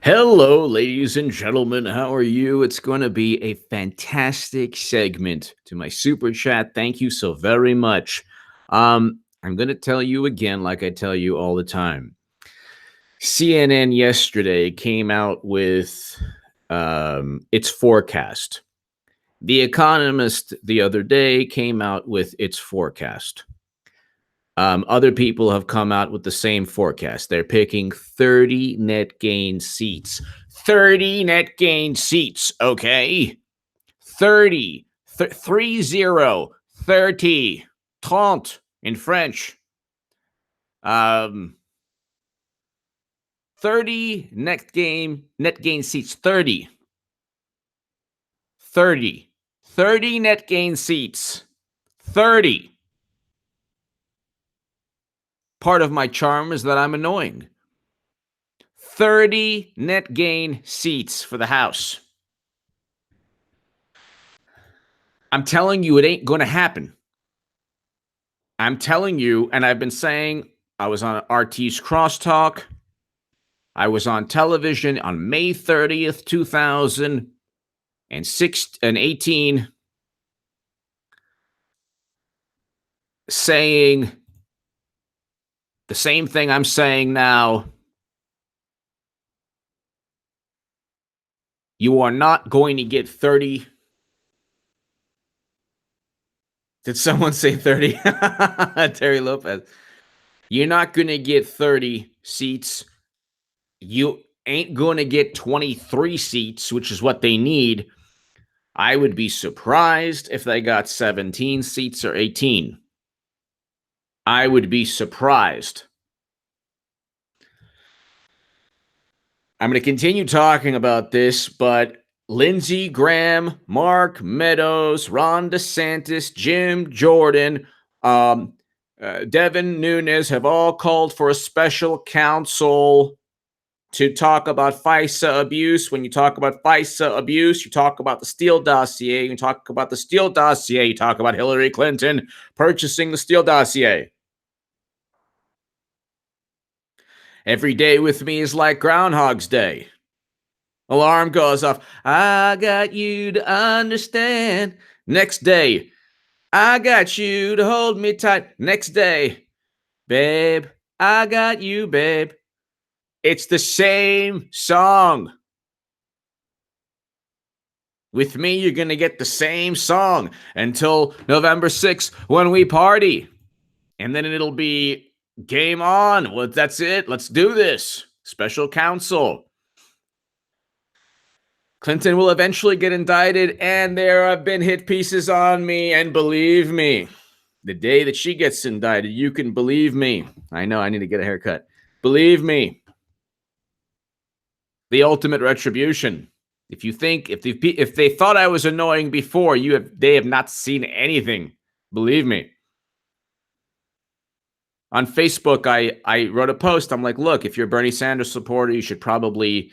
Hello, ladies and gentlemen. How are you? It's going to be a fantastic segment to my super chat. Thank you so very much. I'm going to tell you again, like I tell you all the time. CNN yesterday came out with its forecast. The Economist the other day came out with its forecast. Other people have come out with the same forecast. They're picking 30 net gain seats. 30 net gain seats, okay? 30, 30, 30, 30 in French. 30 net gain seats. 30. 30. 30 net gain seats. 30. Part of my charm is that I'm annoying. 30 net gain seats for the House. I'm telling you, it ain't going to happen. I'm telling you, and I've been saying, I was on RT's Crosstalk. I was on television on May 30th, 2018, saying the same thing I'm saying now. You are not going to get 30. Did someone say 30? Terry Lopez. You're not going to get 30 seats. You ain't going to get 23 seats, which is what they need. I would be surprised if they got 17 seats or 18. I would be surprised. I'm going to continue talking about this, but Lindsey Graham, Mark Meadows, Ron DeSantis, Jim Jordan, Devin Nunes have all called for a special counsel to talk about FISA abuse. When you talk about FISA abuse, you talk about the Steele dossier. You talk about the Steele dossier. You talk about Hillary Clinton purchasing the Steele dossier. Every day with me is like Groundhog's Day. Alarm goes off. I got you to understand. Next day, I got you to hold me tight. Next day, babe, I got you, babe. It's the same song. With me, you're going to get the same song until November 6th when we party. And then it'll be game on. Well, that's it. Let's do this. Special counsel. Clinton will eventually get indicted, and there have been hit pieces on me. And believe me, the day that she gets indicted, you can believe me. I know I need to get a haircut. Believe me. The ultimate retribution. If you think, if they thought I was annoying before, they have not seen anything. Believe me. On Facebook, I wrote a post. I'm like, look, if you're a Bernie Sanders supporter, you should probably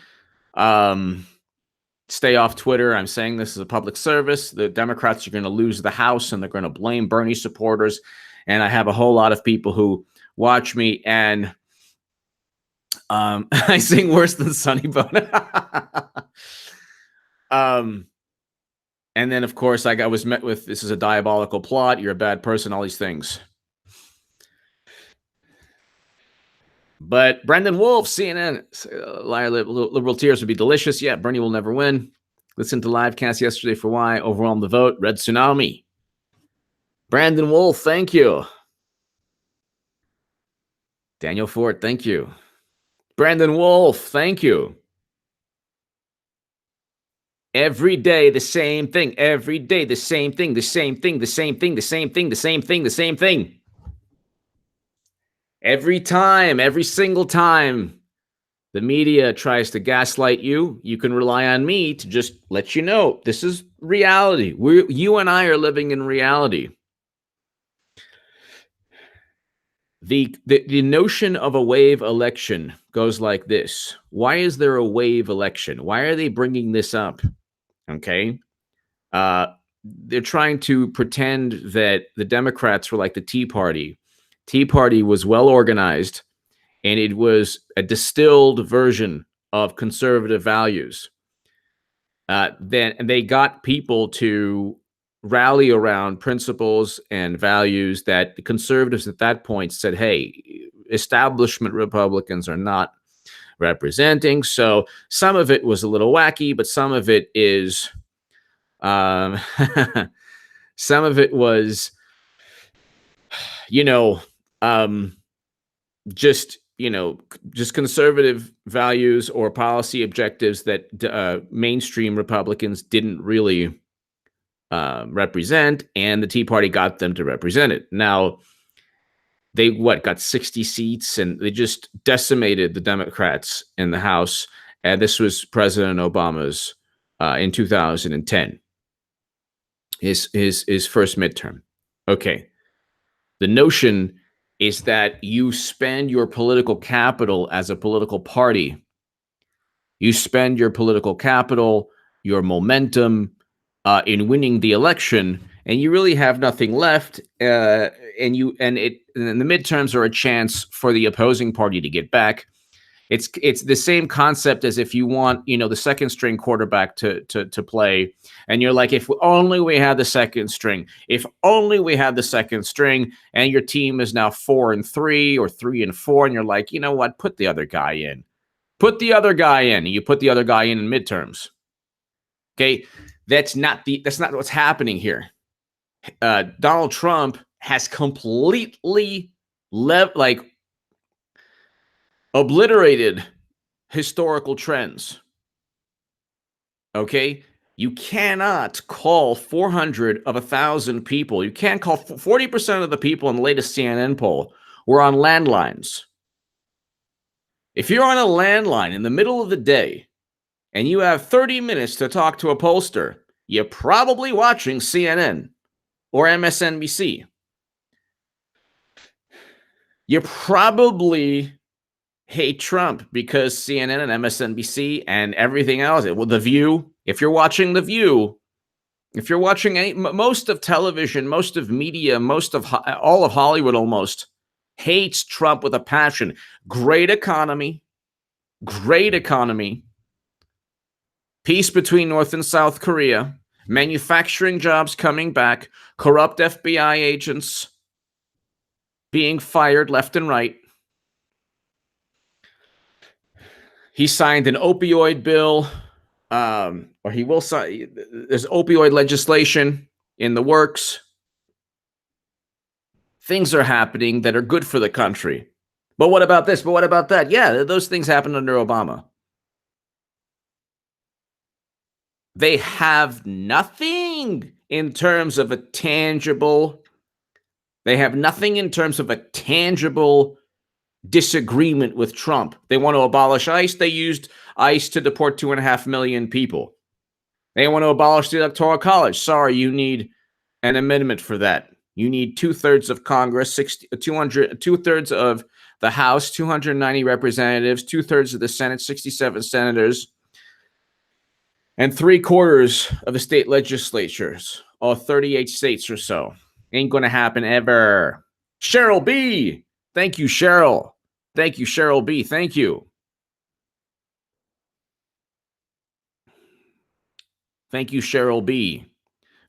stay off Twitter. I'm saying this is a public service. The Democrats are going to lose the House, and they're going to blame Bernie supporters. And I have a whole lot of people who watch me, and I sing worse than Sonny Bono. And then, of course, I was met with, this is a diabolical plot. You're a bad person, all these things. But Brendan Wolf, CNN, liberal tears would be delicious. Yeah, Bernie will never win. Listen to livecast yesterday for why. Overwhelm the vote. Red Tsunami. Brandon Wolf, thank you. Daniel Ford, thank you. Brandon Wolf, thank you. Every day, the same thing. Every day, the same thing, the same thing, the same thing, the same thing, the same thing, the same thing. Every time, every single time the media tries to gaslight you, you can rely on me to just let you know this is reality. You and I are living in reality. The notion of a wave election goes like this. Why is there a wave election? Why are they bringing this up? Okay. They're trying to pretend that the Democrats were like the Tea Party. Tea Party was well organized, and it was a distilled version of conservative values. Then and they got people to rally around principles and values that the conservatives at that point said, hey, establishment Republicans are not representing. So some of it was a little wacky, but some of it is, um, some of it was, you know, um, just just conservative values or policy objectives that mainstream Republicans didn't really represent, and the Tea Party got them to represent it. Now they got 60 seats, and they just decimated the Democrats in the House. And this was President Obama's in 2010, his first midterm. Okay, the notion is that you spend your political capital as a political party. You spend your political capital, your momentum in winning the election, and you really have nothing left. And the midterms are a chance for the opposing party to get back. It's the same concept as if you want, the second string quarterback to play, and you're like, if only we had the second string, if only we had the second string, and your team is now 4-3 or 3-4, and you're like, you know what, put the other guy in, and you put the other guy in midterms. Okay, that's not what's happening here. Donald Trump has completely obliterated historical trends. Okay? You cannot call 400 of 1,000 people. You can't call 40% of the people in the latest CNN poll were on landlines. If you're on a landline in the middle of the day and you have 30 minutes to talk to a pollster, you're probably watching CNN or MSNBC. You probably hate Trump because CNN and MSNBC and everything else. Well, The View, if you're watching The View, if you're watching most of television, most of media, all of Hollywood almost hates Trump with a passion. Great economy, peace between North and South Korea, manufacturing jobs coming back, corrupt FBI agents being fired left and right. He signed an opioid bill, or he will sign. There's opioid legislation in the works. Things are happening that are good for the country. But what about this? But what about that? Yeah, those things happened under Obama. They have nothing in terms of a tangible. They have nothing in terms of a tangible disagreement with Trump. They want to abolish ICE. They used ICE to deport 2.5 million people. They want to abolish the Electoral College. Sorry, you need an amendment for that. You need 2/3 of Congress, 2/3 of the House, 290 representatives, 2/3 of the Senate, 67 senators, and 3/4 of the state legislatures, all 38 states or so. Ain't going to happen ever. Cheryl B. Thank you, Cheryl. Thank you, Cheryl B. Thank you. Thank you, Cheryl B.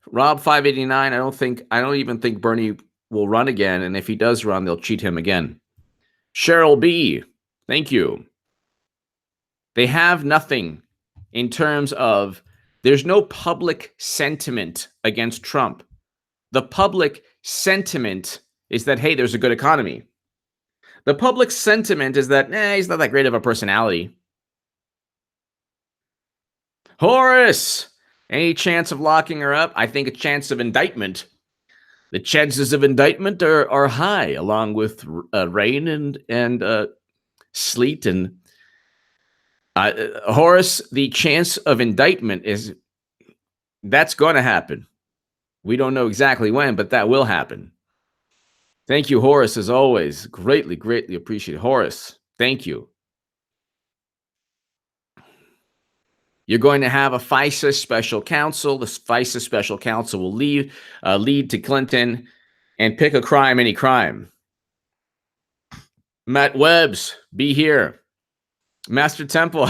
Rob 589, I don't even think Bernie will run again. And if he does run, they'll cheat him again. Cheryl B. Thank you. They have nothing in terms of, there's no public sentiment against Trump. The public sentiment is that, hey, there's a good economy. The public sentiment is that, he's not that great of a personality. Horace, any chance of locking her up? I think a chance of indictment. The chances of indictment are high, along with rain and sleet. And Horace, the chance of indictment that's going to happen. We don't know exactly when, but that will happen. Thank you, Horace, as always. Greatly, greatly appreciate it. Horace, thank you. You're going to have a FISA special counsel. The FISA special counsel will lead to Clinton and pick a crime, any crime. Matt Webbs, be here. Master Temple.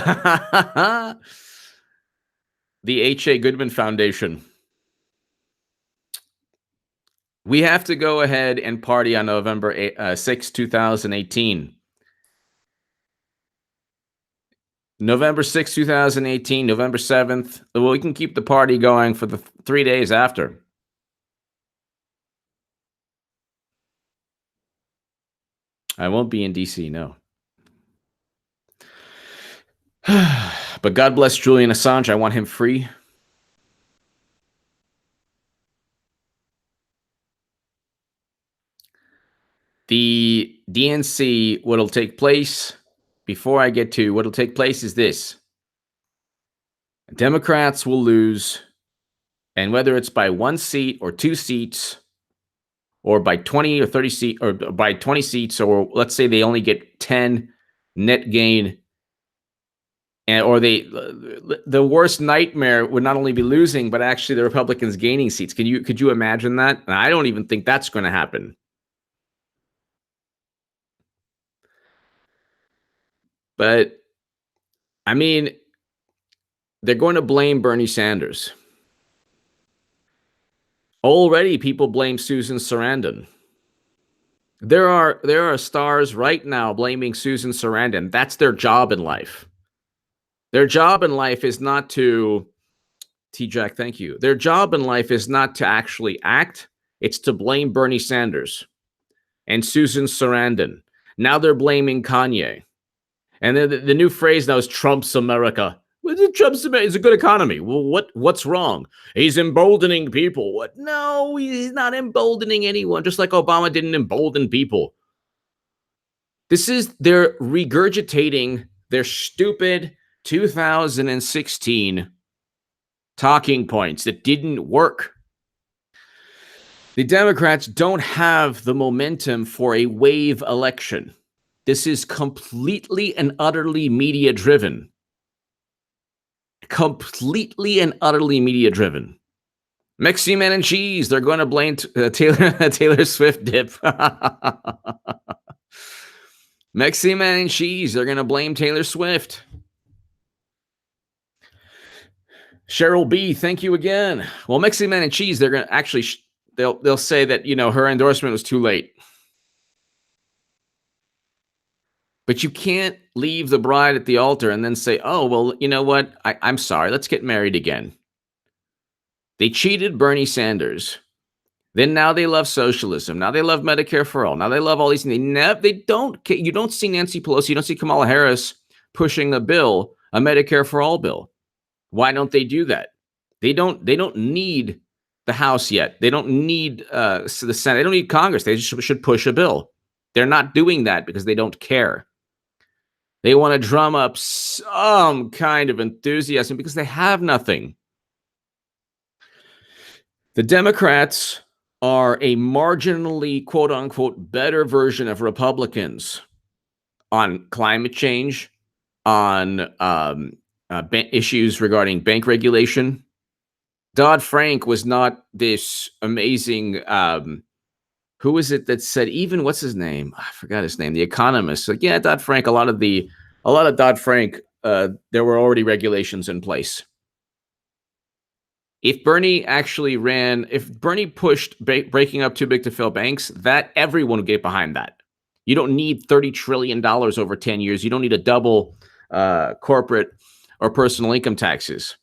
The H.A. Goodman Foundation. We have to go ahead and party on November 6, 2018. November 6, 2018, November 7th. Well, we can keep the party going for the 3 days after. I won't be in D.C., no. But God bless Julian Assange. I want him free. The DNC, what'll take place, before I get to what'll take place, is this. Democrats will lose, and whether it's by 1 seat or 2 seats, or by 20 or 30 seats, or by 20 seats, or let's say they only get 10 net gain, and or the worst nightmare would not only be losing, but actually the Republicans gaining seats. Could you imagine that? And I don't even think that's going to happen. But I mean, they're going to blame Bernie Sanders. Already, people blame Susan Sarandon. There are stars right now blaming Susan Sarandon. That's their job in life. Their job in life is not to, T-Jack, thank you. Their job in life is not to actually act. It's to blame Bernie Sanders and Susan Sarandon. Now they're blaming Kanye. And the new phrase now is Trump's America. Trump's America is a good economy. Well, what's wrong? He's emboldening people. What? No, he's not emboldening anyone, just like Obama didn't embolden people. They're regurgitating their stupid 2016 talking points that didn't work. The Democrats don't have the momentum for a wave election. This is completely and utterly media-driven. Completely and utterly media-driven. Mexi Man and Cheese, they're going to blame Taylor Swift dip. Mexi Man and Cheese, they're going to blame Taylor Swift. Cheryl B, thank you again. Well, Mexi Man and Cheese, they're going to actually, they'll say that, her endorsement was too late. But you can't leave the bride at the altar and then say, oh, well, you know what? I'm sorry. Let's get married again. They cheated Bernie Sanders. Then now they love socialism. Now they love Medicare for all. Now they love all these things. You don't see Nancy Pelosi. You don't see Kamala Harris pushing a Medicare for all bill. Why don't they do that? They don't need the House yet. They don't need the Senate. They don't need Congress. They just should push a bill. They're not doing that because they don't care. They want to drum up some kind of enthusiasm because they have nothing. The Democrats are a marginally, quote unquote, better version of Republicans on climate change, on issues regarding bank regulation. Dodd-Frank was not this amazing. Who is it that said, even what's his name? I forgot his name. The Economist. Like, yeah, Dodd-Frank, a lot of Dodd-Frank, there were already regulations in place. If Bernie pushed breaking up too big to fail banks, that everyone would get behind that. You don't need $30 trillion over 10 years. You don't need to double corporate or personal income taxes,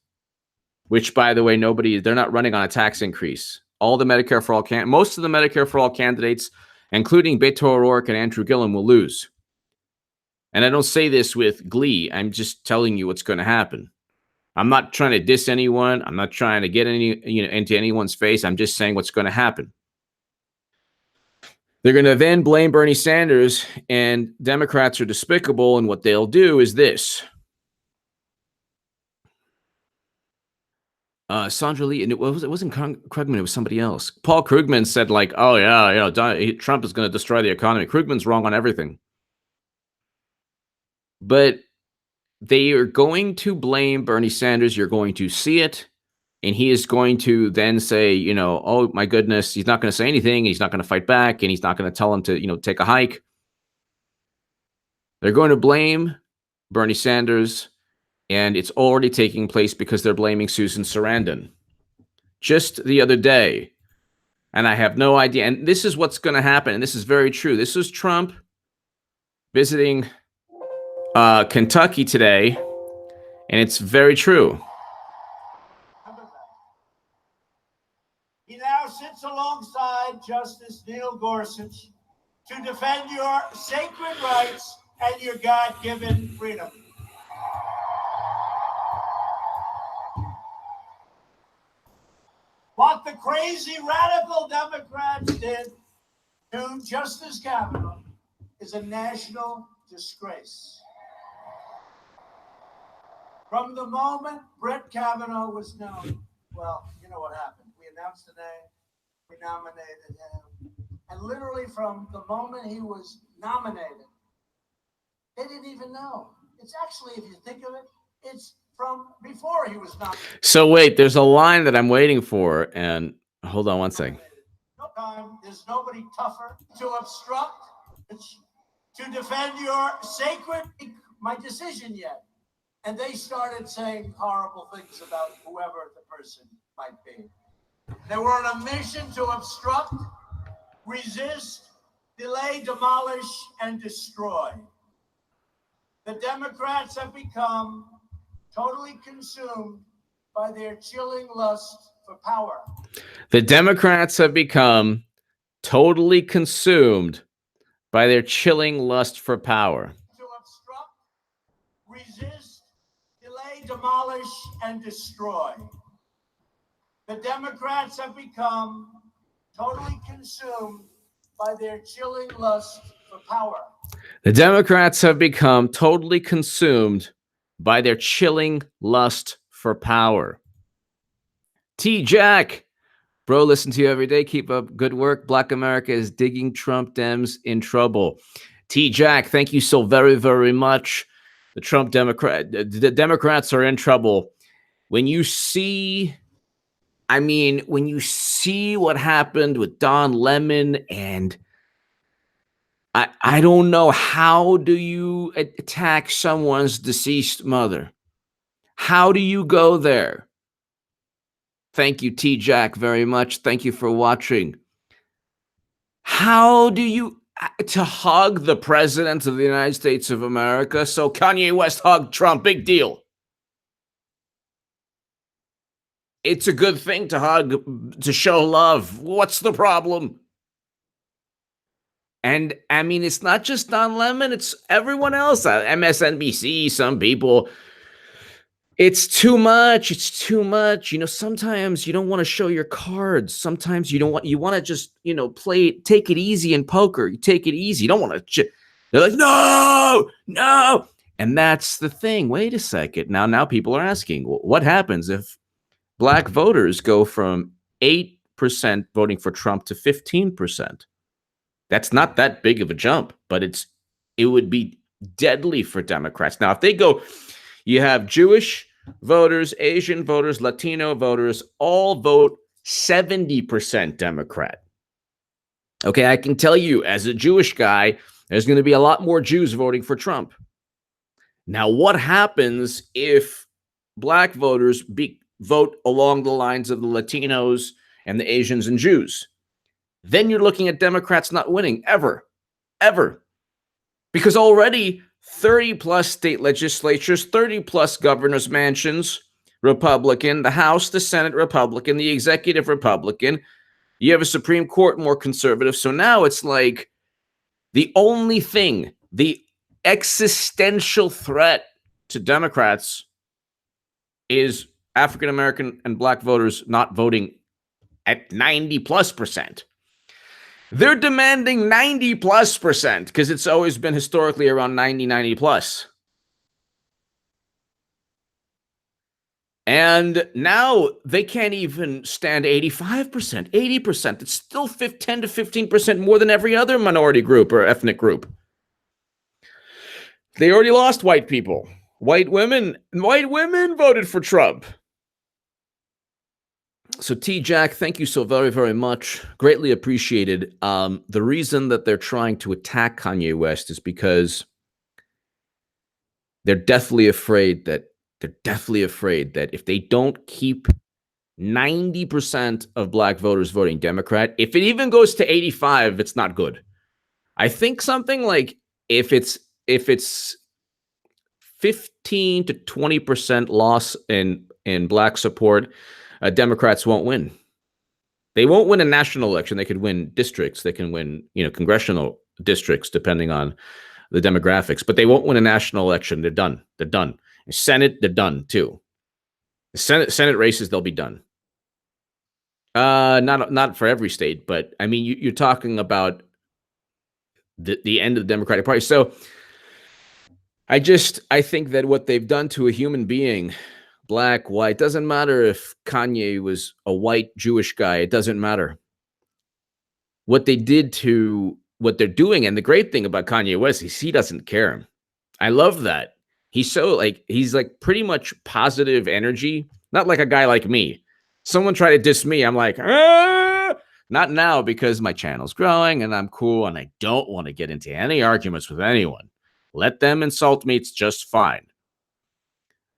which, by the way, they're not running on a tax increase. All the Medicare for all most of the Medicare for all candidates, including Beto O'Rourke and Andrew Gillum, will lose. And I don't say this with glee. I'm just telling you what's going to happen. I'm not trying to diss anyone. I'm not trying to get into anyone's face. I'm just saying what's going to happen. They're going to then blame Bernie Sanders, and Democrats are despicable, and what they'll do is this. Sandra Lee, and it wasn't Krugman, it was somebody else. Paul Krugman said, like, oh, yeah, Trump is going to destroy the economy. Krugman's wrong on everything. But they are going to blame Bernie Sanders. You're going to see it. And he is going to then say, oh, my goodness, he's not going to say anything. He's not going to fight back. And he's not going to tell him to, take a hike. They're going to blame Bernie Sanders, and it's already taking place because they're blaming Susan Sarandon. Just the other day, and I have no idea. And this is what's going to happen, and this is very true. This was Trump visiting Kentucky today, and it's very true. He now sits alongside Justice Neil Gorsuch to defend your sacred rights and your God-given freedom. What the crazy radical Democrats did to Justice Kavanaugh is a national disgrace. From the moment Brett Kavanaugh was known, well, you know what happened. We announced the name, we nominated him, and literally from the moment he was nominated, they didn't even know. It's actually, if you think of it, it's from before he was nominated. So wait, there's a line that I'm waiting for, and hold on one second. No time. There's nobody tougher to obstruct, to defend your sacred, my decision yet. And they started saying horrible things about whoever the person might be. They were on a mission to obstruct, resist, delay, demolish, and destroy. The Democrats have become totally consumed by their chilling lust for power. The Democrats have become totally consumed by their chilling lust for power. To obstruct, resist, delay, demolish, and destroy. The Democrats have become totally consumed by their chilling lust for power. The Democrats have become totally consumed by their chilling lust for power. T. Jack, bro, listen to you every day. Keep up good work. Black America is digging Trump Dems in trouble. T. Jack, thank you so very, very much. The Democrats are in trouble. When you see what happened with Don Lemon, and I don't know, how do you attack someone's deceased mother? How do you go there? Thank you, T. Jack, very much. Thank you for watching. How do you to hug the president of the United States of America? So Kanye West hugged Trump, big deal. It's a good thing to hug, to show love. What's the problem? And I mean, it's not just Don Lemon, it's everyone else. MSNBC, some people. It's too much. It's too much. You know, sometimes you don't want to show your cards. Sometimes you want to just, take it easy in poker. You take it easy. You don't want to. They're like, no. And that's the thing. Wait a second. Now people are asking, what happens if Black voters go from 8% voting for Trump to 15%? That's not that big of a jump, but it would be deadly for Democrats. Now, if they go, you have Jewish voters, Asian voters, Latino voters, all vote 70% Democrat. Okay, I can tell you, as a Jewish guy, there's going to be a lot more Jews voting for Trump. Now, what happens if Black voters vote along the lines of the Latinos and the Asians and Jews? Then you're looking at Democrats not winning ever. Because already 30 plus state legislatures, 30 plus governor's mansions, Republican, the House, the Senate, Republican, the executive, Republican. You have a Supreme Court, more conservative. So now it's like the only thing, the existential threat to Democrats is African-American and Black voters not voting at 90+%. They're demanding 90+% because it's always been historically around 90+. And now they can't even stand 85%, 80%. It's still 10 to 15% more than every other minority group or ethnic group. They already lost white people. White women voted for Trump. So T. Jack, thank you so very, very much. Greatly appreciated. The reason that they're trying to attack Kanye West is because they're deathly afraid that if they don't keep 90% of black voters voting Democrat, if it even goes to 85, it's not good. I think something like if it's 15 to 20% loss in black support, Democrats won't win. They won't win a national election. They could win districts. They can win, congressional districts, depending on the demographics. But they won't win a national election. They're done. They're done. Senate, they're done too. The Senate races, they'll be done. Not for every state, but I mean, you're talking about the end of the Democratic Party. So I think that what they've done to a human being, black, white, doesn't matter if Kanye was a white Jewish guy. It doesn't matter. What they did to what they're doing, and the great thing about Kanye West is he doesn't care. I love that. He's like pretty much positive energy, not like a guy like me. Someone try to diss me, I'm like, not now, because my channel's growing and I'm cool and I don't want to get into any arguments with anyone. Let them insult me. It's just fine.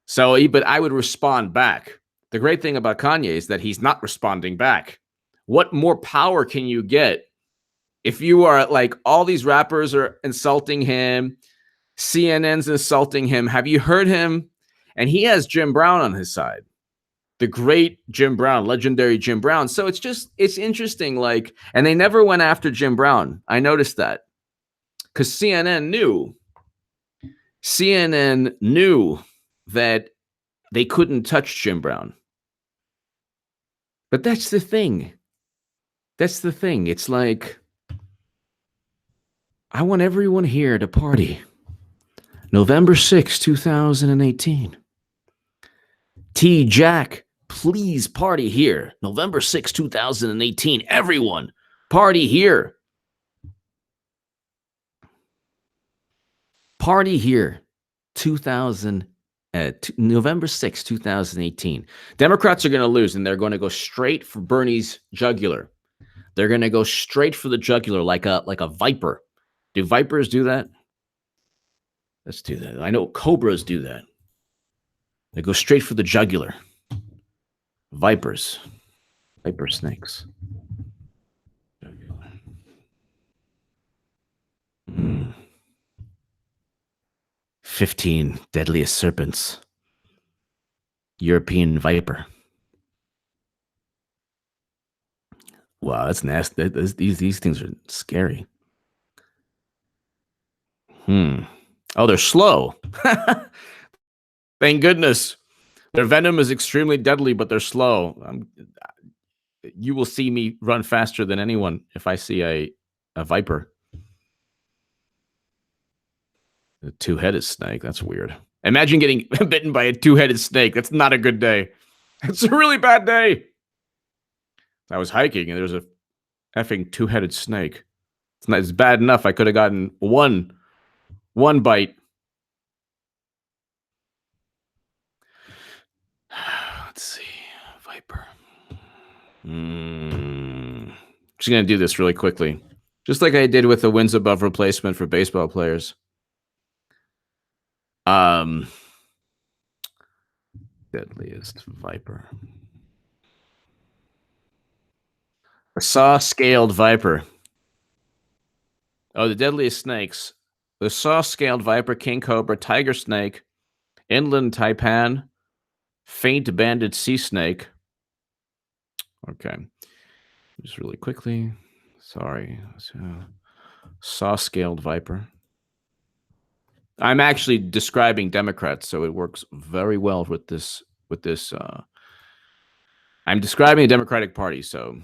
So, but I would respond back. The great thing about Kanye is that he's not responding back. What more power can you get if you are like, all these rappers are insulting him, CNN's insulting him? Have you heard him? And he has Jim Brown on his side. The great Jim Brown, legendary Jim Brown. So it's interesting. Like, and they never went after Jim Brown. I noticed that because CNN knew that they couldn't touch Jim Brown. But that's the thing. It's like, I want everyone here to party. November 6, 2018. T. Jack, please party here. November 6, 2018. Everyone, party here. Party here. November 6, 2018. Democrats are going to lose, and they're going to go straight for Bernie's jugular. They're going to go straight for the jugular like a viper. Do vipers do that? Let's do that. I know cobras do that. They go straight for the jugular. Vipers. Viper snakes. 15 deadliest serpents. European viper. Wow, that's nasty. These things are scary. Oh, they're slow. Thank goodness. Their venom is extremely deadly, but they're slow. You will see me run faster than anyone if I see a viper. A two-headed snake. That's weird. Imagine getting bitten by a two-headed snake. That's not a good day. It's a really bad day. I was hiking and there was a effing two-headed snake. It's bad enough I could have gotten one bite. Let's see. Viper. Just going to do this really quickly. Just like I did with the wins above replacement for baseball players. Deadliest viper. A saw-scaled viper. Oh, the deadliest snakes. The saw-scaled viper, king cobra, tiger snake, inland taipan, faint-banded sea snake. Okay. Just really quickly. Sorry. So, saw-scaled viper. I'm actually describing Democrats, so it works very well with this. I'm describing the Democratic Party, so.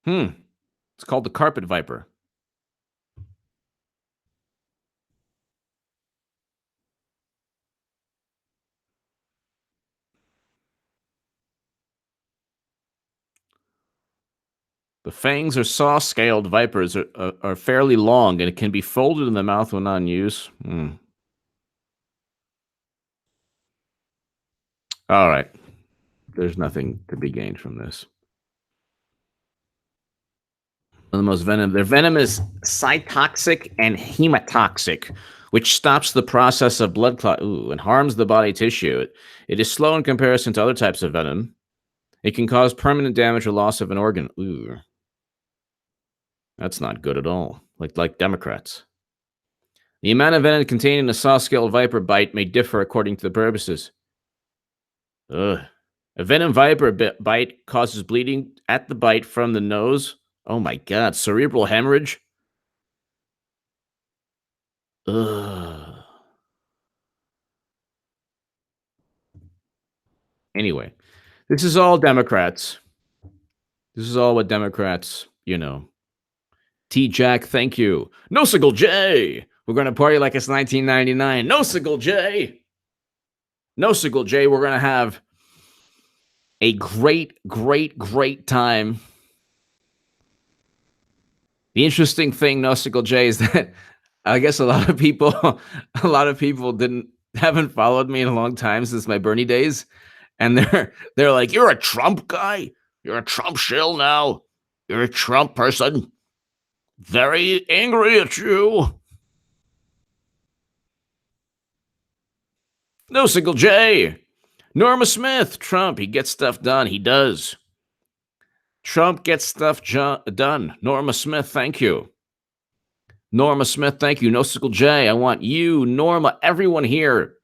It's called the carpet viper. The fangs or saw-scaled vipers are fairly long, and it can be folded in the mouth when on use. All right. There's nothing to be gained from this. One of the most venom. Their venom is cytotoxic and hemotoxic, which stops the process of blood clot and harms the body tissue. It is slow in comparison to other types of venom. It can cause permanent damage or loss of an organ. Ooh, that's not good at all. Like Democrats. The amount of venom contained in a saw-scaled viper bite may differ according to the purposes. Ugh. A venom viper bite causes bleeding at the bite from the nose. Oh my god, cerebral hemorrhage. Ugh. Anyway, this is all Democrats. This is all what Democrats, T Jack, thank you. No Sickle J. We're going to party like it's 1999. No Sickle J. No Sickle J. We're going to have a great, great, great time. The interesting thing, No Sickle J, is that I guess a lot of people haven't followed me in a long time since my Bernie days. And they're like, you're a Trump guy? You're a Trump shill now? You're a Trump person? Very angry at you. No Single J. Norma Smith. Trump, he gets stuff done. He does. Trump gets stuff done. Norma Smith, thank you. Norma Smith, thank you. No Single J. I want you, Norma, everyone here.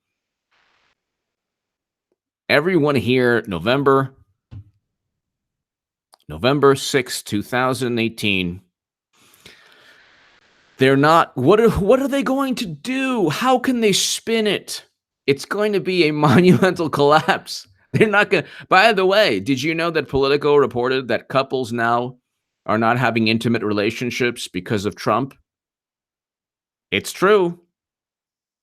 Everyone here, November 6, 2018. They're not, what are they going to do? How can they spin it? It's going to be a monumental collapse. They're not going to, by the way, did you know that Politico reported that couples now are not having intimate relationships because of Trump? It's true.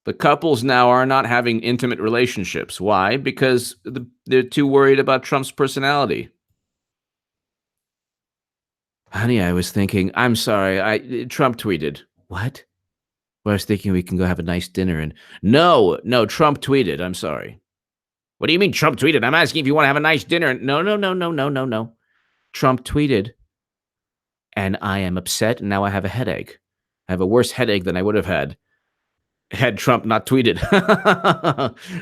The couples now are not having intimate relationships. Why? Because they're too worried about Trump's personality. Honey, I was thinking, I'm sorry, Trump tweeted. What? Well, I was thinking we can go have a nice dinner and no, Trump tweeted. I'm sorry. What do you mean Trump tweeted? I'm asking if you want to have a nice dinner. No. Trump tweeted, and I am upset, and now I have a headache. I have a worse headache than I would have had Trump not tweeted.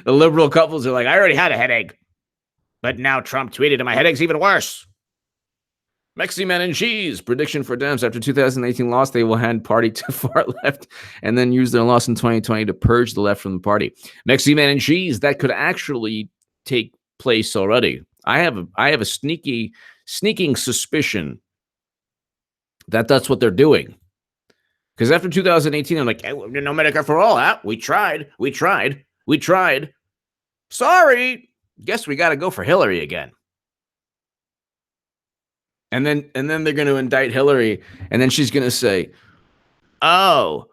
The liberal couples are like, I already had a headache, but now Trump tweeted, and my headache's even worse. Mexi Man and Cheese. Prediction for Dems. After 2018 loss, they will hand party to far left and then use their loss in 2020 to purge the left from the party. Mexi Man and Cheese. That could actually take place already. I have a sneaking suspicion that that's what they're doing. Because after 2018, I'm like, hey, no Medicare for all. Huh? We tried. Sorry. Guess we got to go for Hillary again. And then they're going to indict Hillary, and then she's going to say, oh,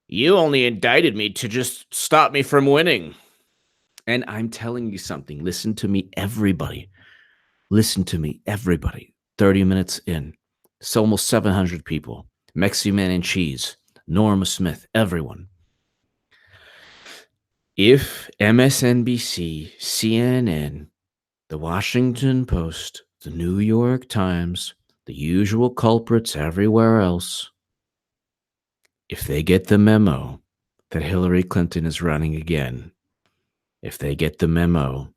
you only indicted me to just stop me from winning. And I'm telling you something. Listen to me, everybody. 30 minutes in. It's almost 700 people. Mexi Man and Cheese, Norma Smith, everyone. If MSNBC, CNN, the Washington Post, the New York Times, the usual culprits everywhere else, if they get the memo that Hillary Clinton is running again, if they get the memo,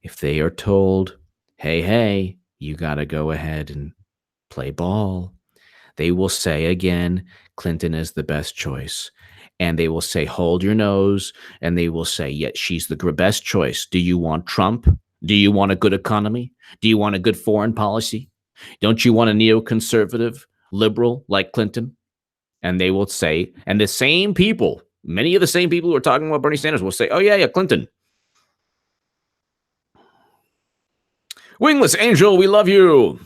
if they are told, hey, you got to go ahead and play ball, they will say again, Clinton is the best choice. And they will say, hold your nose. And they will say, yeah, she's the best choice. Do you want Trump? Do you want a good economy? Do you want a good foreign policy? Don't you want a neoconservative liberal like Clinton? And they will say, and the same people, many of the same people who are talking about Bernie Sanders will say, oh, yeah, Clinton. Wingless Angel, we love you.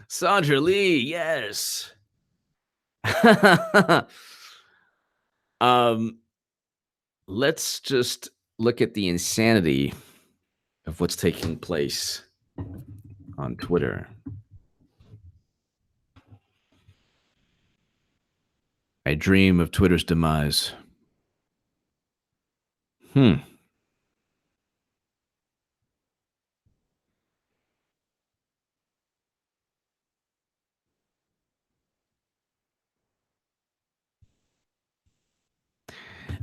Sandra Lee, yes. Let's just look at the insanity of what's taking place on Twitter. I dream of Twitter's demise.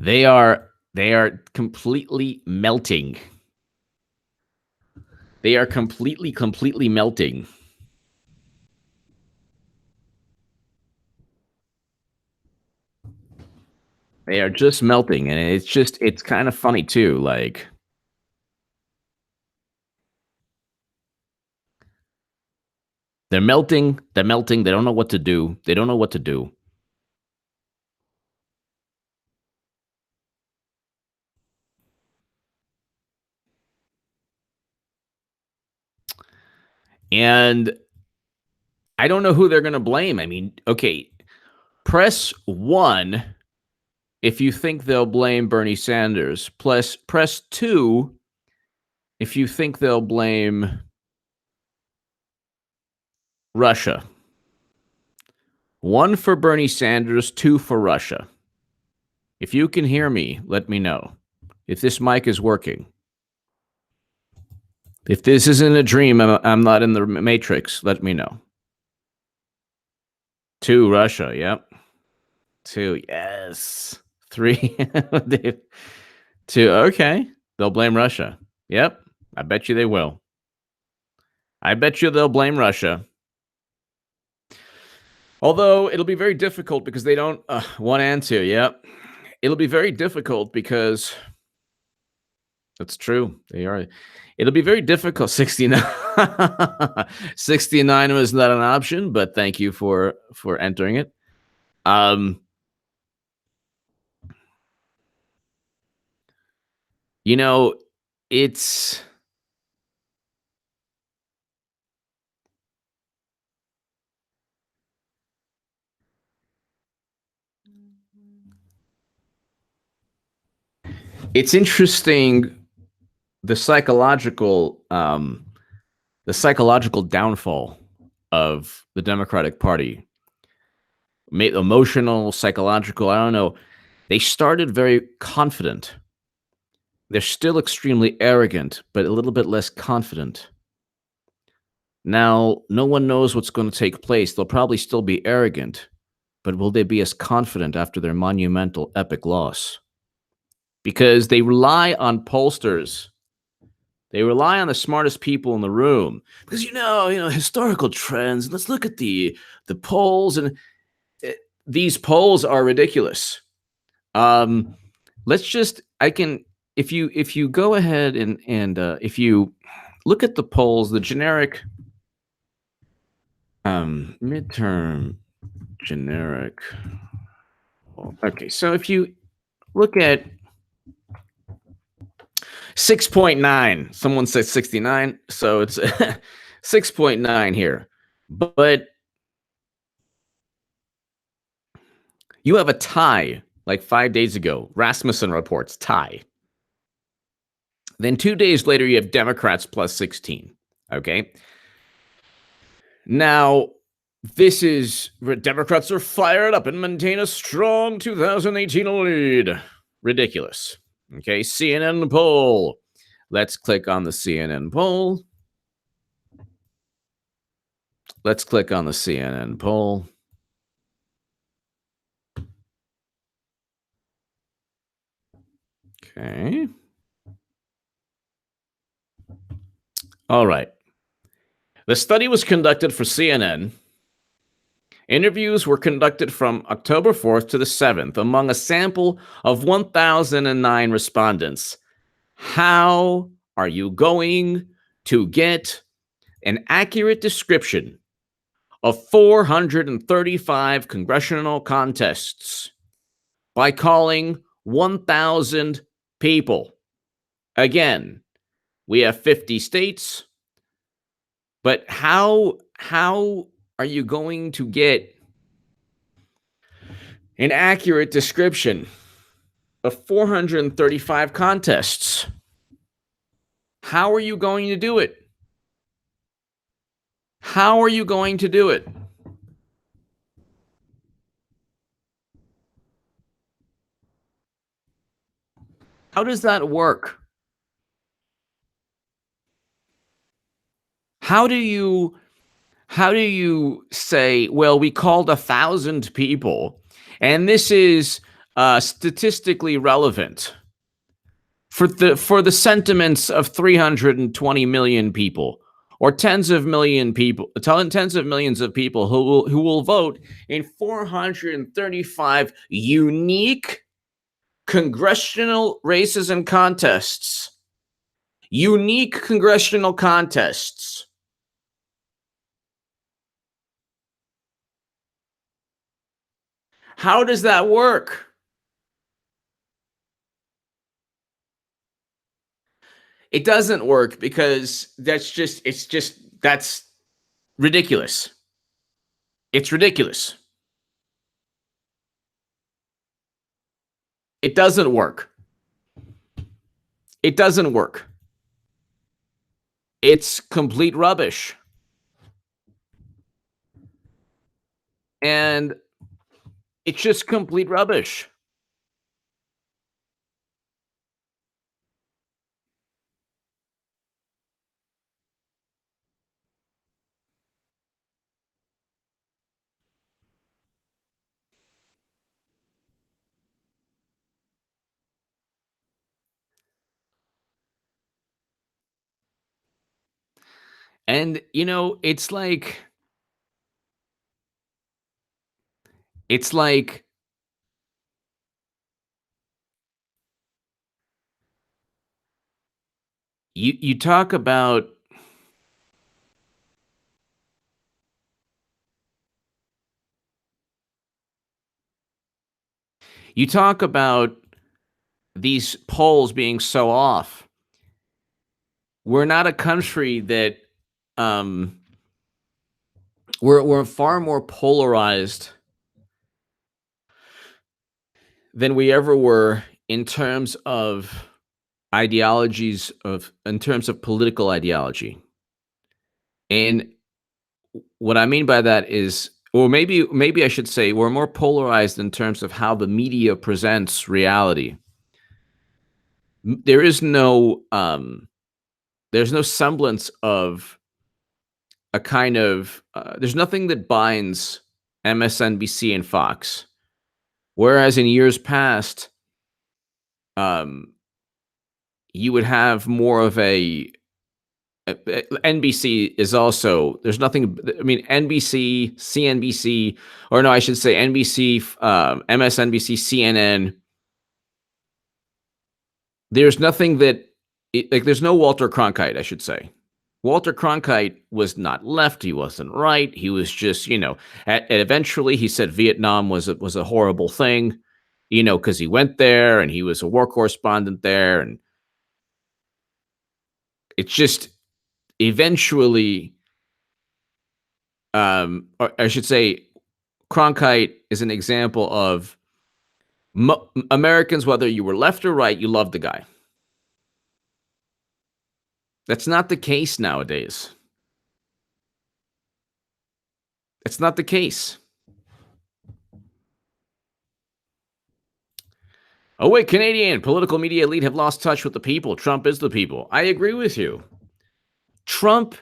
They are completely melting. They are completely melting. They are just melting, and it's kind of funny too. Like they're melting, they're melting. They don't know what to do. They don't know what to do. And I don't know who they're going to blame. I mean, okay, press 1 if you think they'll blame Bernie Sanders. Plus, press 2 if you think they'll blame Russia. 1 for Bernie Sanders, 2 for Russia. If you can hear me, let me know. If this mic is working. If this isn't a dream, I'm not in the Matrix, let me know. 2, Russia, yep. 2, yes. 3, 2, okay. They'll blame Russia. Yep, I bet you they will. I bet you they'll blame Russia. Although it'll be very difficult because they don't, 1 and 2, yep. It'll be very difficult because that's true. They are. It'll be very difficult. 69. 69 was not an option, but thank you for entering it. You know, it's interesting the psychological downfall of the Democratic Party. Emotional, psychological, I don't know. They started very confident. They're still extremely arrogant, but a little bit less confident. Now, no one knows what's going to take place. They'll probably still be arrogant, but will they be as confident after their monumental, epic loss? Because they rely on pollsters. They rely on the smartest people in the room. Because historical trends. Let's look at the polls, and these polls are ridiculous. Let's just if you go ahead and if you look at the polls, the generic midterm generic. Okay, so if you look at 6.9, someone says 69, so it's 6.9 here. But you have a tie like 5 days ago. Rasmussen reports tie. Then 2 days later, you have Democrats plus 16. Okay. Now, this is Democrats are fired up and maintain a strong 2018 lead. Ridiculous. Okay, CNN poll. Let's click on the CNN poll. Let's click on the CNN poll. Okay. All right. The study was conducted for CNN. Interviews were conducted from October 4th to the 7th among a sample of 1,009 respondents. How are you going to get an accurate description of 435 congressional contests by calling 1,000 people? Again, we have 50 states, but how are you going to get an accurate description of 435 contests? How are you going to do it? How are you going to do it? How does that work? How do you say, well, we called 1,000 people, and this is statistically relevant for the sentiments of 320 million people or tens of millions of people who will vote in 435 unique congressional races and contests. Unique congressional contests. How does that work? It doesn't work because that's ridiculous. It's ridiculous. It doesn't work. It doesn't work. It's complete rubbish. And it's just complete rubbish. And it's like you talk about you talk about these polls being so off. We're not a country that um we're far more polarized than we ever were in terms of in terms of political ideology. And what I mean by that is, or maybe I should say, we're more polarized in terms of how the media presents reality. There is no semblance of a kind of there's nothing that binds MSNBC and Fox. Whereas in years past, um, you would have more of NBC is also there's nothing. I mean, NBC, CNBC, or no, I should say NBC, MSNBC, CNN. There's nothing like there's no Walter Cronkite, I should say. Walter Cronkite was not left. He wasn't right. He was just, eventually he said Vietnam was a horrible thing, because he went there and he was a war correspondent there. And it's just eventually, or I should say, Cronkite is an example of Americans, whether you were left or right, you loved the guy. That's not the case nowadays. It's not the case. Oh, wait, Canadian political media elite have lost touch with the people. Trump is the people. I agree with you. Trump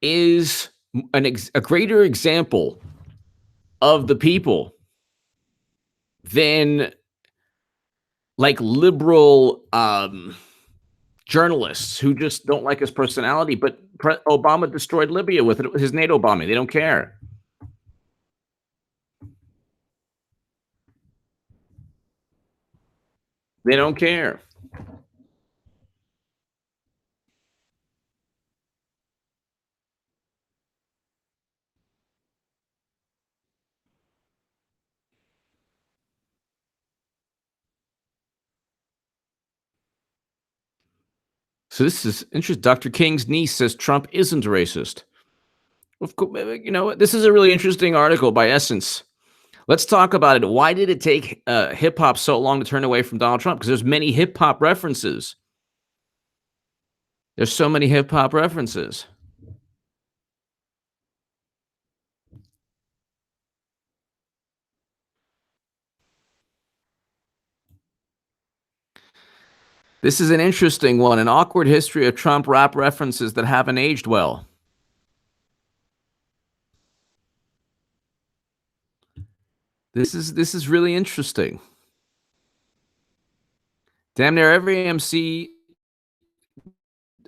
is a greater example of the people than like liberal journalists who just don't like his personality. But Obama destroyed Libya with his NATO bombing. They don't care. They don't care. So this is interesting. Dr. King's niece says Trump isn't racist. Of course, this is a really interesting article by Essence. Let's talk about it. Why did it take hip hop so long to turn away from Donald Trump? Because there's many hip hop references. There's so many hip hop references. This is an interesting one, an awkward history of Trump rap references that haven't aged well. This is really interesting. Damn near every MC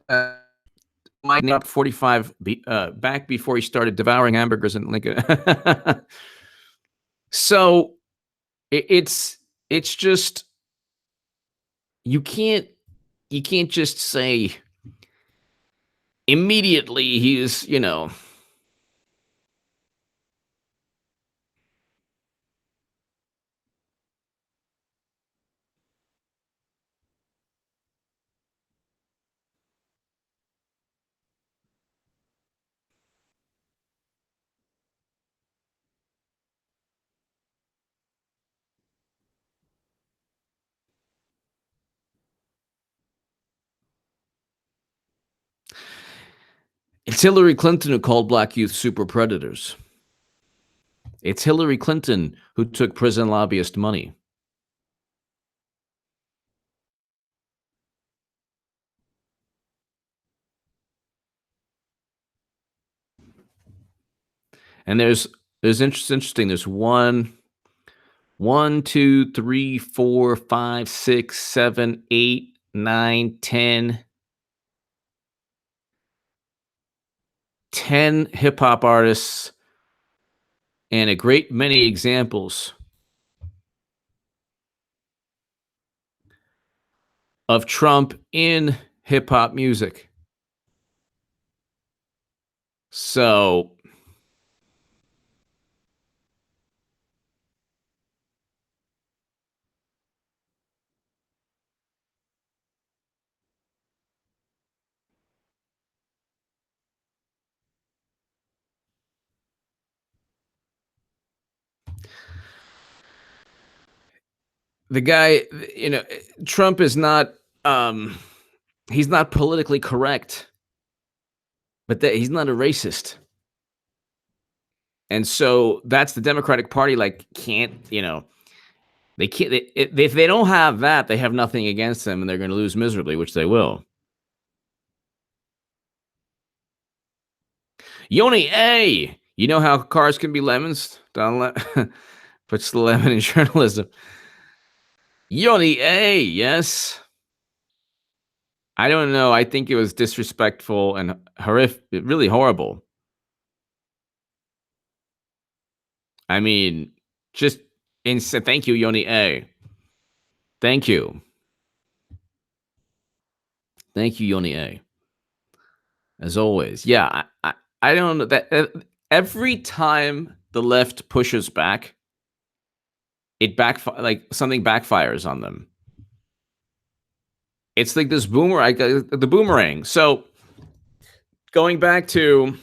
uh, might up 45 back before he started devouring hamburgers in Lincoln. So it's just you can't you can't just say immediately he's, it's Hillary Clinton who called black youth super predators. It's Hillary Clinton who took prison lobbyist money. And there's interesting. There's one, two, three, four, five, six, seven, 8, 9, 10 hip hop artists and a great many examples of Trump in hip hop music. So the guy, Trump is not, he's not politically correct, but he's not a racist. And so that's the Democratic Party, like, can't, they can't, if they don't have that, they have nothing against them and they're going to lose miserably, which they will. Yoni A, you know how cars can be lemons? Puts the lemon in journalism. Yoni A, yes. I don't know. I think it was disrespectful and horrific, really horrible. I mean, just insane. Thank you, Yoni A. Thank you. Thank you, Yoni A. As always. Yeah, I don't know that every time the left pushes back, it like something backfires on them. It's like this boomerang, the boomerang. So going back to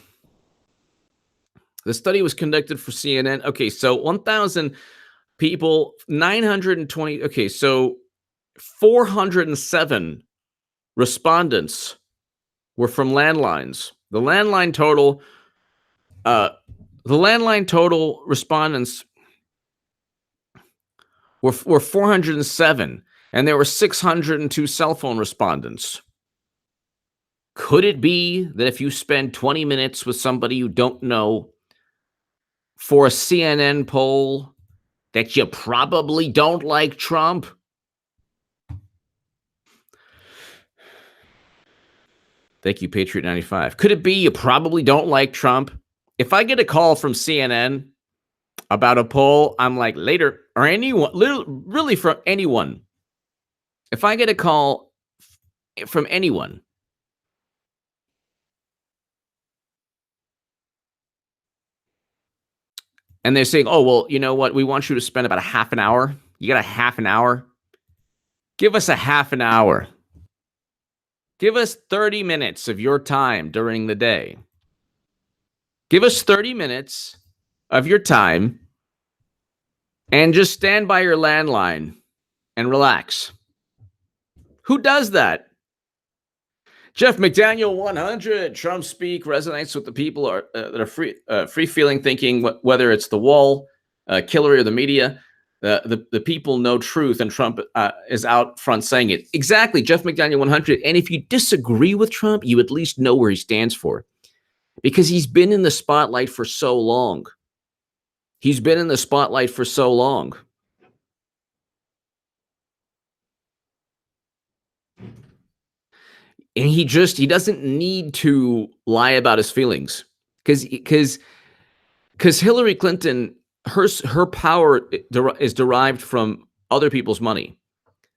the study was conducted for CNN. Okay, so 1,000 people, 920. Okay, so 407 respondents were from landlines. The landline total respondents were 407, and there were 602 cell phone respondents. Could it be that if you spend 20 minutes with somebody you don't know for a CNN poll that you probably don't like Trump? Thank you, Patriot95. Could it be you probably don't like Trump? If I get a call from CNN about a poll, I'm like, later, or anyone, really from anyone. If I get a call from anyone, and they're saying, oh, well, you know what? We want you to spend about a half an hour. You got a half an hour? Give us a half an hour. Give us 30 minutes of your time during the day. Give us 30 minutes of your time and just stand by your landline and relax. Who does that? Jeff McDaniel 100. Trump speak resonates with the people that are free feeling, thinking whether it's the wall, Hillary, or the media. The people know truth, and Trump is out front saying it. Exactly, Jeff McDaniel 100. And if you disagree with Trump, you at least know where he stands for, because he's been in the spotlight for so long. He's been in the spotlight for so long. and he doesn't need to lie about his feelings because Hillary Clinton, her power is derived from other people's money.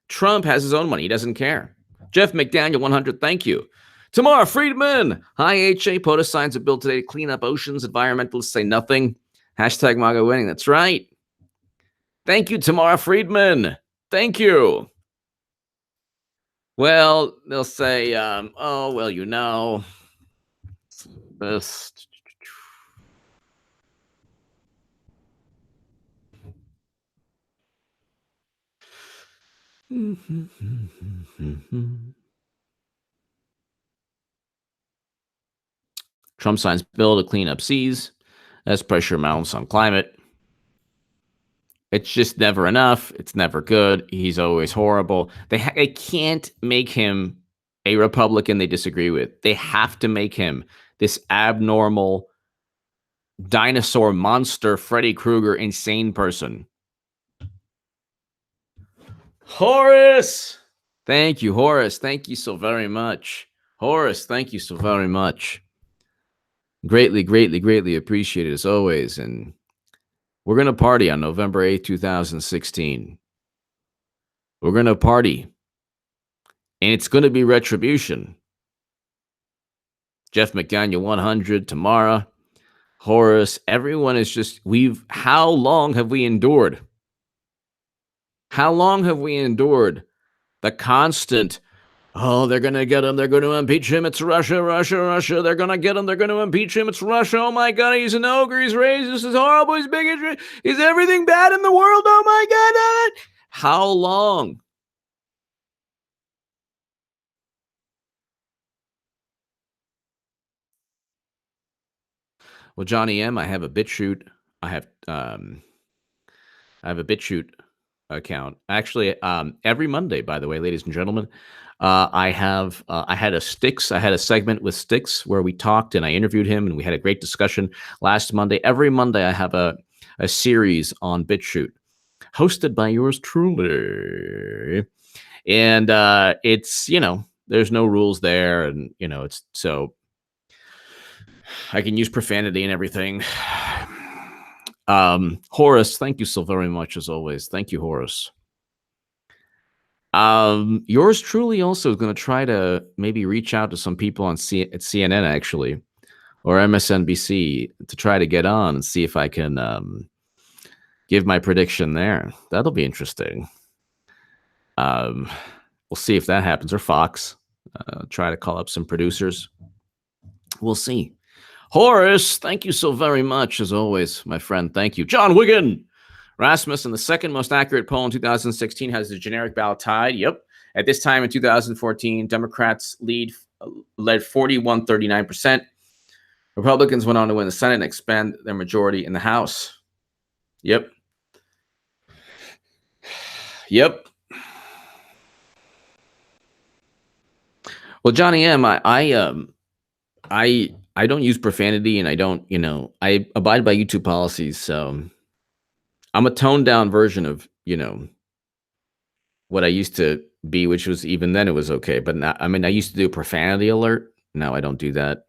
Trump has his own money. He doesn't care. Jeff McDaniel, 100, thank you. Tamara Friedman, hi, HA. POTUS signs a bill today to clean up oceans. Environmentalists say nothing. Hashtag MAGA winning. That's right. Thank you, Tamara Friedman. Thank you. Well, they'll say, oh, well, you know, this. Trump signs bill to clean up seas as pressure mounts on climate. It's just never enough. It's never good. He's always horrible. They can't make him a Republican they disagree with. They have to make him this abnormal dinosaur monster, Freddy Krueger, insane person. Horace! Thank you, Horace. Thank you so very much. Horace, thank you so very much. Greatly, greatly, greatly appreciated as always. And we're going to party on November 8th, 2016. We're going to party. And it's going to be retribution. Jeff McDaniel, 100, Tamara, Horace, everyone is just, how long have we endured? How long have we endured the constant, oh, they're going to get him, they're going to impeach him, it's Russia, Russia, Russia, they're going to get him, they're going to impeach him, it's Russia, oh my God, he's an ogre, he's racist, he's horrible, he's bigoted, he's everything bad in the world, oh my God, how long? Well, Johnny M, I have a BitChute. I have a BitChute account. Actually, every Monday, by the way, ladies and gentlemen, I had a segment with Sticks where we talked and I interviewed him and we had a great discussion last Monday. Every Monday, I have a series on BitChute hosted by yours truly. And it's, there's no rules there. And, it's so I can use profanity and everything. Horace, thank you so very much as always. Thank you, Horace. Yours truly also is going to try to maybe reach out to some people at CNN actually, or MSNBC to try to get on and see if I can give my prediction there. That'll be interesting. We'll see if that happens, or Fox. Try to call up some producers. We'll see. Horace, thank you so very much, as always, my friend. Thank you. John Wigan. Rasmussen, the second most accurate poll in 2016, has the generic ballot tied. Yep. At this time in 2014, Democrats led 41-39%. Republicans went on to win the Senate and expand their majority in the House. Yep. Yep. Well, Johnny M, I don't use profanity and I don't, I abide by YouTube policies. So I'm a toned down version of, what I used to be, which was, even then it was okay. But now, I used to do a profanity alert. Now I don't do that.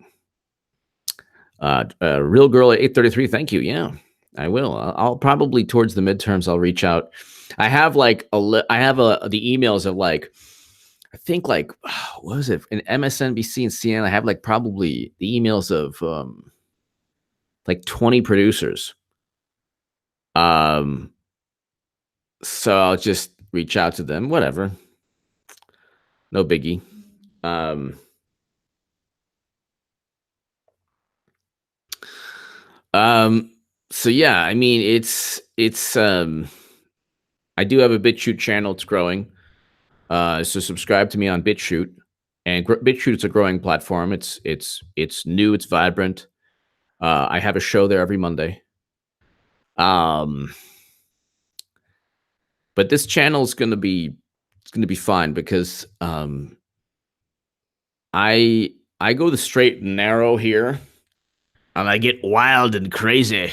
Real Girl at 833. Thank you. Yeah, I will. I'll probably towards the midterms, I'll reach out. I have the emails of I think what was it? In MSNBC and CNN, I have probably the emails of 20 producers. So I'll just reach out to them, whatever. No biggie. So yeah, it's I do have a BitChute channel. It's growing. So subscribe to me on BitChute, and BitChute's a growing platform. It's new. It's vibrant. I have a show there every Monday. But this channel is going to be fine because I go the straight and narrow here, and I get wild and crazy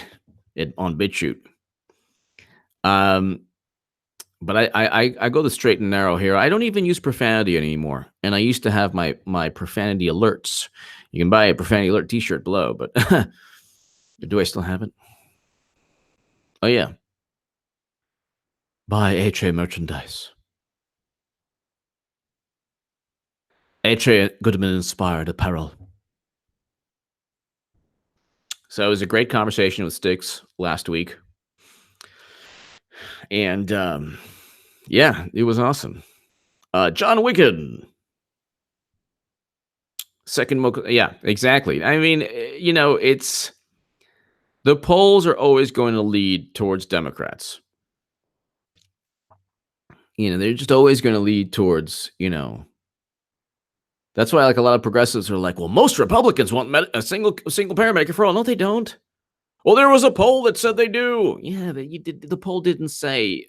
on BitChute. But I go the straight and narrow here. I don't even use profanity anymore, and I used to have my profanity alerts. You can buy a profanity alert T-shirt below, but do I still have it? Oh yeah, buy HA merchandise. HA Goodman inspired apparel. So it was a great conversation with Sticks last week, and yeah, it was awesome. John Wigan, yeah, exactly. I mean, it's the polls are always going to lead towards Democrats. They're just always going to lead towards, that's why like a lot of progressives are like, well, most Republicans want a single parent Medicare for all. No, they don't. Well, there was a poll that said they do. Yeah, the poll didn't say.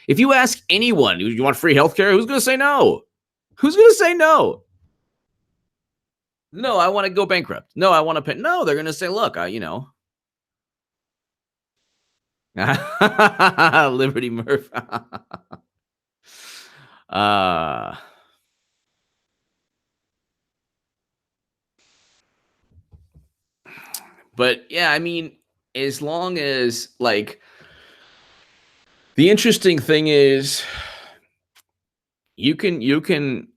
If you ask anyone, you want free healthcare, who's going to say no? Who's going to say no? No, I want to go bankrupt. No, I want to pay. No, they're going to say, look, Liberty Murph. uh, but yeah, I mean, as long as like the interesting thing is you can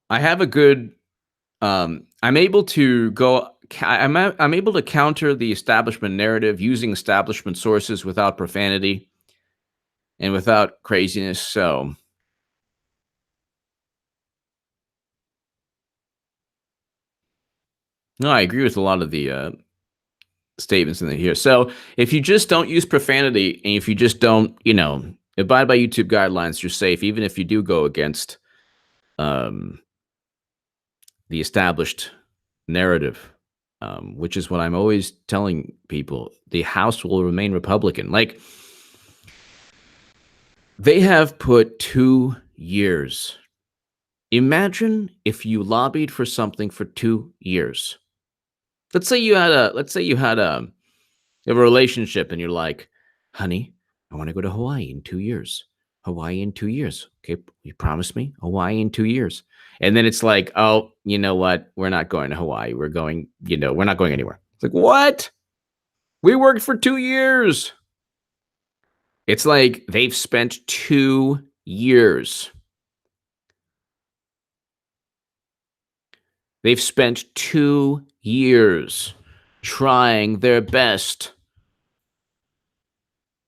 I have a good I'm able to go I'm able to counter the establishment narrative using establishment sources without profanity and without craziness. So no, I agree with a lot of the statements in here. So if you just don't use profanity and if you just don't, abide by YouTube guidelines, you're safe. Even if you do go against the established narrative, which is what I'm always telling people, the House will remain Republican. Like they have put 2 years. Imagine if you lobbied for something for 2 years. Let's say you had a relationship and you're like, honey, I want to go to Hawaii in 2 years. Hawaii in 2 years. Okay, you promise me Hawaii in 2 years. And then it's like, oh, you know what? We're not going to Hawaii. We're going, we're not going anywhere. It's like, what? We worked for 2 years. It's like they've spent 2 years. They've spent 2 years trying their best.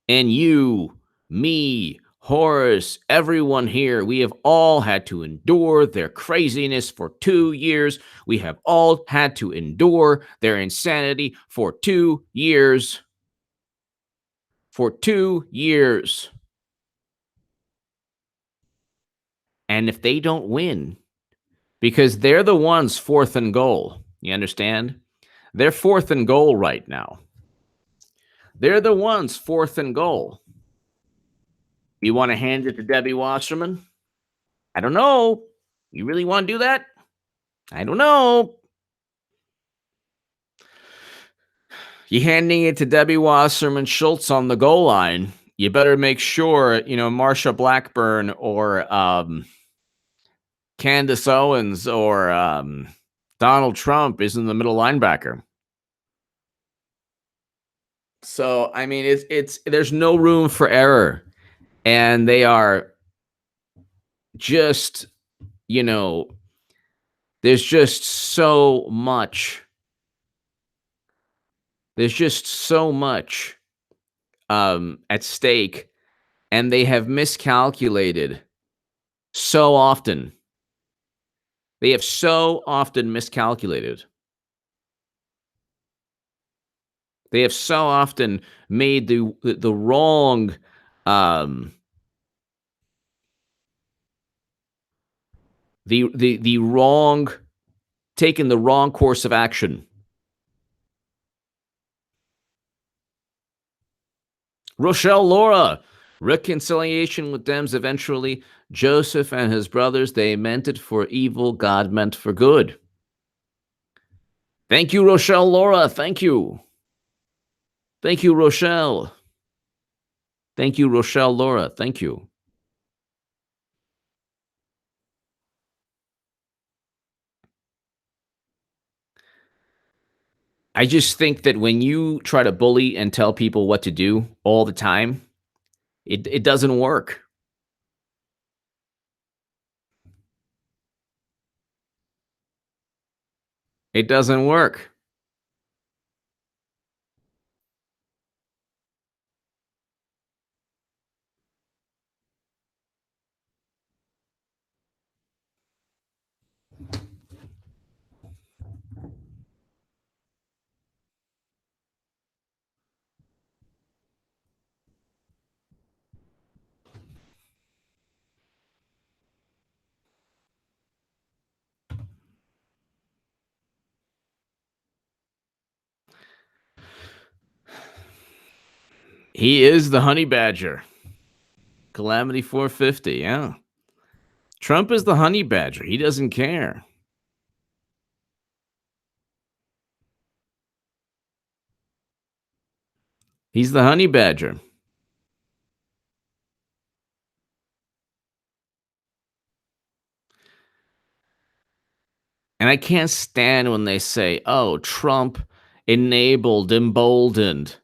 And you, me, Horace, everyone here, we have all had to endure their craziness for 2 years. We have all had to endure their insanity for 2 years. For 2 years. And if they don't win, because they're the ones 4th and goal, you understand? They're 4th and goal right now. They're the ones 4th and goal. You want to hand it to Debbie Wasserman? I don't know. You really want to do that? I don't know. You handing it to Debbie Wasserman Schultz on the goal line, you better make sure, Marsha Blackburn or Candace Owens or Donald Trump isn't the middle linebacker. So, I mean, it's there's no room for error. And they are just, there's just so much. There's just so much at stake, and they have miscalculated so often. They have so often miscalculated. They have so often made the wrong the wrong taken the wrong course of action. Rochelle Laura, reconciliation with Dems eventually. Joseph and his brothers, they meant it for evil, God meant for good. Thank you, Rochelle Laura. Thank you. Thank you, Rochelle. Thank you, Rochelle Laura. Thank you. I just think that when you try to bully and tell people what to do all the time, it doesn't work. It doesn't work. He is the honey badger. Calamity 450, yeah. Trump is the honey badger. He doesn't care. He's the honey badger. And I can't stand when they say, "Oh, Trump enabled, emboldened."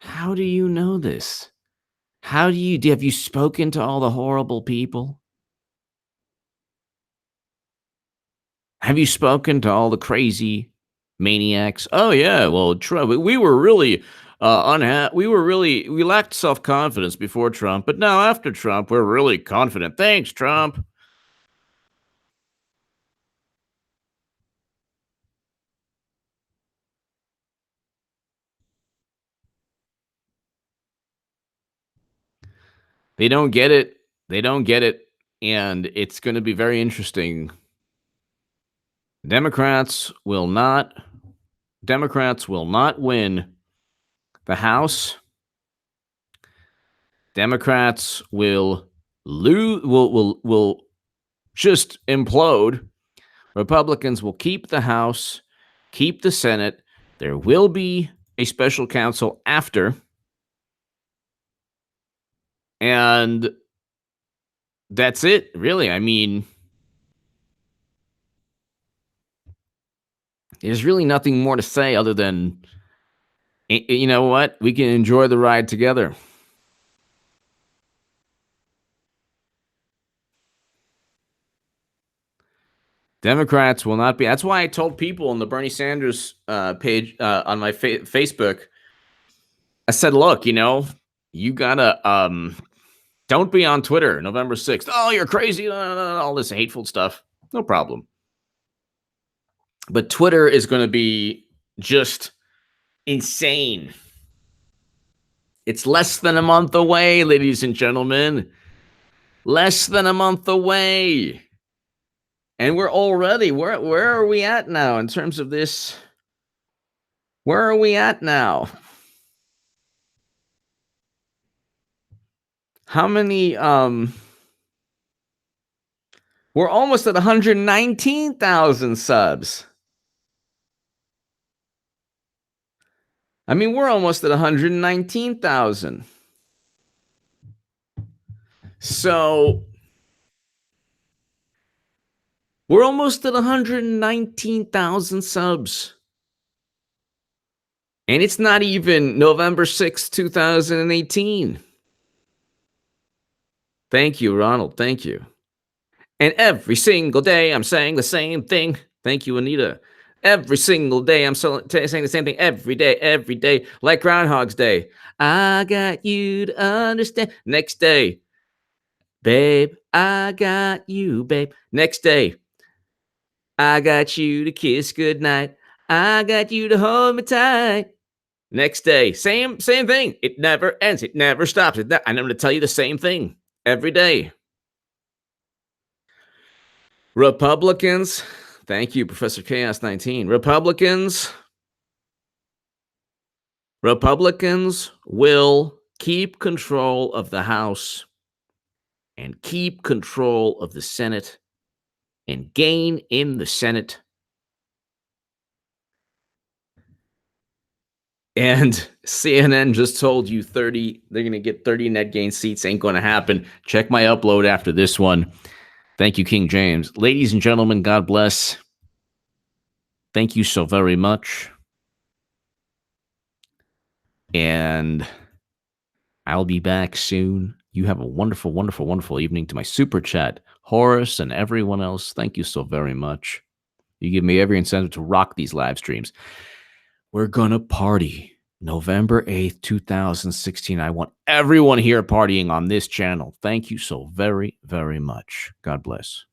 How do you know this? How do you have you spoken to all the horrible people? Have you spoken to all the crazy maniacs? Oh yeah, well, Trump. We were really unhappy. We lacked self confidence before Trump, but now after Trump, we're really confident. Thanks, Trump. They don't get it. They don't get it, and it's going to be very interesting. Democrats will not. Democrats will not win the House. Democrats will lose. Will just implode. Republicans will keep the House, keep the Senate. There will be a special counsel after. And that's it, really. I mean, there's really nothing more to say other than, you know what? We can enjoy the ride together. Democrats will not be. That's why I told people on the Bernie Sanders page on my Facebook. I said, look, you gotta don't be on Twitter November 6th. Oh, you're crazy. All this hateful stuff. No problem. But Twitter is going to be just insane. It's less than a month away, ladies and gentlemen. Less than a month away. And we're already, where are we at now in terms of this? Where are we at now? How many, we're almost at 119,000 subs. I mean, we're almost at 119,000. So we're almost at 119,000 subs. And it's not even November 6th, 2018. Thank you, Ronald. Thank you. And every single day, I'm saying the same thing. Thank you, Anita. Every single day, I'm saying the same thing every day, like Groundhog's Day. I got you to understand. Next day, babe, I got you, babe. Next day, I got you to kiss goodnight. I got you to hold me tight. Next day, same thing. It never ends. It never stops. And I'm going to tell you the same thing every day. Republicans, thank you, Professor Chaos 19. Republicans will keep control of the House and keep control of the Senate and gain in the Senate. And CNN just told you 30, they're going to get 30 net gain seats. Ain't going to happen. Check my upload after this one. Thank you, King James. Ladies and gentlemen, God bless. Thank you so very much. And I'll be back soon. You have a wonderful, wonderful, wonderful evening. To my super chat, Horace and everyone else, thank you so very much. You give me every incentive to rock these live streams. We're going to party November 8th, 2016. I want everyone here partying on this channel. Thank you so very, very much. God bless.